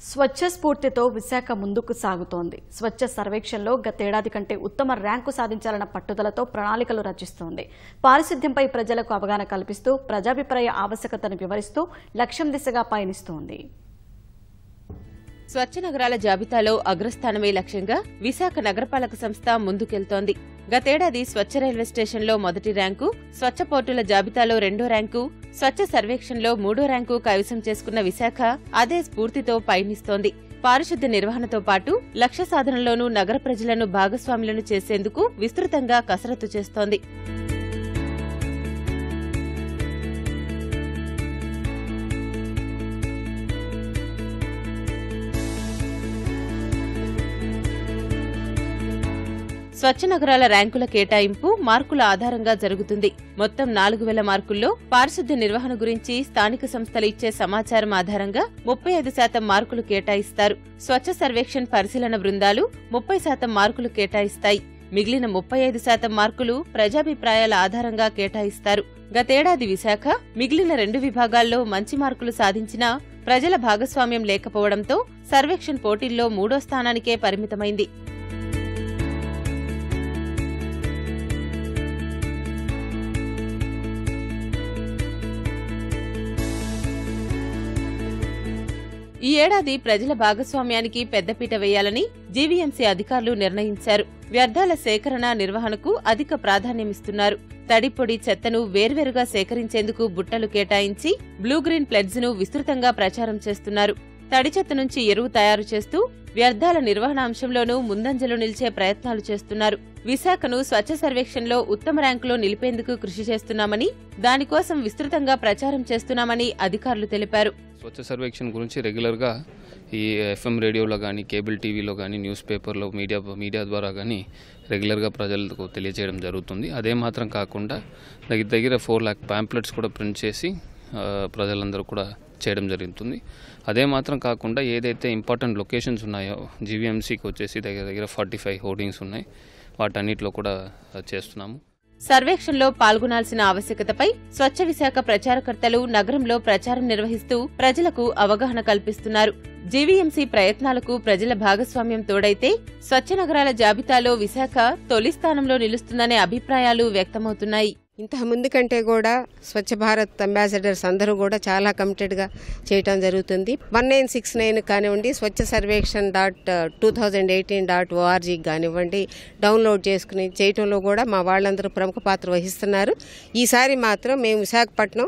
స్వచ్ఛ స్ఫూర్తితో విశాఖ ముందుకు సాగుతోంది. స్వచ్ఛ సర్వేక్షణలో గతేడాది కంటే ఉత్తమ ర్యాంకు సాధించాలన్న పట్టుదలతో ప్రణాళికలు రచిస్తోంది. పారిశుద్ధ్యంపై ప్రజలకు అవగాహన కల్పిస్తూ ప్రజాభిప్రాయ ఆవశ్యకతను వివరిస్తూ లక్ష్యం దిశగా పయనిస్తోంది. స్వచ్ఛ నగరాల జాబితాలో అగ్రస్థానమే లక్ష్యంగా విశాఖ నగరపాలక సంస్థ ముందుకెళ్తోంది. గతేడాది స్వచ్ఛ రైల్వే స్టేషన్లో మొదటి ర్యాంకు, స్వచ్ఛ పోర్టుల జాబితాలో రెండో ర్యాంకు, స్వచ్ఛ సర్వేక్షణలో మూడో ర్యాంకు కైవసం చేసుకున్న విశాఖ అదే స్ఫూర్తితో పయనిస్తోంది. పారిశుద్ధ్య నిర్వహణతో పాటు లక్ష్య సాధనలోనూ నగర ప్రజలను భాగస్వాములను చేసేందుకు విస్తృతంగా కసరత్తు చేస్తోంది. స్వచ్ఛ నగరాల ర్యాంకుల కేటాయింపు మార్కుల ఆధారంగా జరుగుతుంది. మొత్తం 4000 మార్కుల్లో పారిశుద్ధ్య నిర్వహణ గురించి స్థానిక సంస్థలు ఇచ్చే సమాచారం ఆధారంగా 35% మార్కులు కేటాయిస్తారు. స్వచ్ఛ సర్వేక్షణ్ పరిశీలన బృందాలు 30% మార్కులు కేటాయిస్తాయి. మిగిలిన 35% మార్కులు ప్రజాభిప్రాయాల ఆధారంగా కేటాయిస్తారు. గతేడాది విశాఖ మిగిలిన 2 విభాగాల్లో మంచి మార్కులు సాధించినా ప్రజల భాగస్వామ్యం లేకపోవడంతో సర్వేక్షణ్ పోటీల్లో 3వ స్థానానికే పరిమితమైంది. ఈ ఏడాది ప్రజల భాగస్వామ్యానికి పెద్దపీట వేయాలని జీవీఎంసీ అధికారులు నిర్ణయించారు. వ్యర్థాల సేకరణ, నిర్వహణకు అధిక ప్రాధాన్యమిస్తున్నారు. తడిపొడి, చెత్తను వేర్వేరుగా సేకరించేందుకు బుట్టలు కేటాయించి బ్లూ గ్రీన్ ప్లెడ్జ్ ను విస్తృతంగా ప్రచారం చేస్తున్నారు. తడి చెత్త నుంచి ఎరువు తయారు చేస్తూ వ్యర్థాల నిర్వహణ అంశంలోనూ ముందంజలో నిలిచే ప్రయత్నాలు చేస్తున్నారు. విశాఖను స్వచ్ఛ సర్వేక్షణలో ఉత్తమ ర్యాంకులో నిలిపేందుకు కృషి చేస్తున్నామని, దానికోసం విస్తృతంగా ప్రచారం చేస్తున్నామని అధికారులు తెలిపారు. స్వచ్ఛ సర్వేక్షణ గురించి రెగ్యులర్గా ఈ ఎఫ్ఎం రేడియోలో కానీ, కేబుల్ టీవీలో కానీ, న్యూస్ పేపర్లో, మీడియా ద్వారా కానీ రెగ్యులర్గా ప్రజలకు తెలియజేయడం జరుగుతుంది. అదే మాత్రం కాకుండా దగ్గర 4 lakh ప్యాంప్లెట్స్ కూడా ప్రింట్ చేసి ప్రజలందరూ కూడా చేయడం జరుగుతుంది. అదే మాత్రం కాకుండా ఏదైతే ఇంపార్టెంట్ లొకేషన్స్ ఉన్నాయో జీవీఎంసీకి వచ్చేసి దగ్గర 45 హోర్డింగ్స్ ఉన్నాయి. వాటన్నిటిలో కూడా చేస్తున్నాము. సర్వేక్షణలో పాల్గొనాల్సిన ఆవశ్యకతపై స్వచ్ఛ విశాఖ ప్రచారకర్తలు నగరంలో ప్రచారం నిర్వహిస్తూ ప్రజలకు అవగాహన కల్పిస్తున్నారు. జీవీఎంసీ ప్రయత్నాలకు ప్రజల భాగస్వామ్యం తోడైతే స్వచ్ఛ నగరాల జాబితాలో విశాఖ తొలి స్థానంలో నిలుస్తుందనే అభిప్రాయాలు వ్యక్తమవుతున్నాయి. ఇంతకు ముందు కంటే కూడా స్వచ్ఛ భారత్ అంబాసిడర్స్ అందరూ కూడా చాలా కమిటెడ్గా చేయటం జరుగుతుంది. 1969 కానివ్వండి, స్వచ్ఛ సర్వేక్షణ్ .2018.org కానివ్వండి, డౌన్లోడ్ చేసుకుని చేయటంలో కూడా మా వాళ్ళందరూ ప్రముఖ పాత్ర వహిస్తున్నారు. ఈసారి మాత్రం మేము విశాఖపట్నం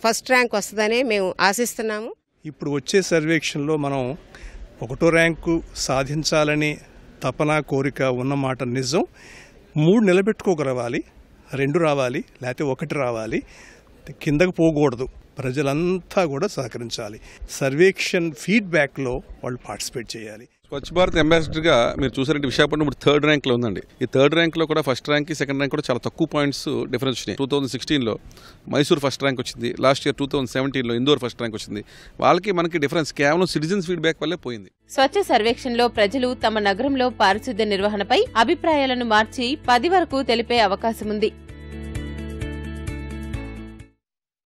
ఫస్ట్ ర్యాంక్ వస్తుందనే మేము ఆశిస్తున్నాము. ఇప్పుడు వచ్చే సర్వేక్షణలో మనం 1వ ర్యాంకు సాధించాలని తపన, కోరిక ఉన్నమాట నిజం. 3 నిలబెట్టుకోగలవాలి, 2 రావాలి, లేకపోతే 1 రావాలి. కిందకు పోకూడదు. ప్రజలంతా కూడా సహకరించాలి. సర్వేక్షణ్ ఫీడ్బ్యాక్లో వాళ్ళు పార్టిసిపేట్ చేయాలి. స్వచ్ఛ భారత్ అంబాసిడర్గా మీరు చూసారంటే విశాఖపట్నం ఇప్పుడు 3rd ర్యాంక్లో ఉందండి. ఈ 3rd ర్యాంక్లో కూడా ఫస్ట్ ర్యాంక్కి సెకండ్ ర్యాంక్ కూడా చాలా తక్కువ పాయింట్స్ డిఫరెన్స్ వచ్చినాయి. 2016లో మైసూర్ ఫస్ట్ ర్యాంక్ వచ్చింది. లాస్ట్ ఇయర్ 2017లో ఇందోర్ ఫస్ట్ ర్యాంక్ వచ్చింది. వాళ్ళకి మనకి డిఫరెన్స్ కేవలం సిటిజన్స్ ఫీడ్బ్యాక్ వల్లే పోయింది. స్వచ్ఛ సర్వేక్షణలో ప్రజలు తమ నగరంలో పారిశుద్ధ్య నిర్వహణపై అభిప్రాయాలను మార్చి 10 వరకు తెలిపే అవకాశం ఉంది.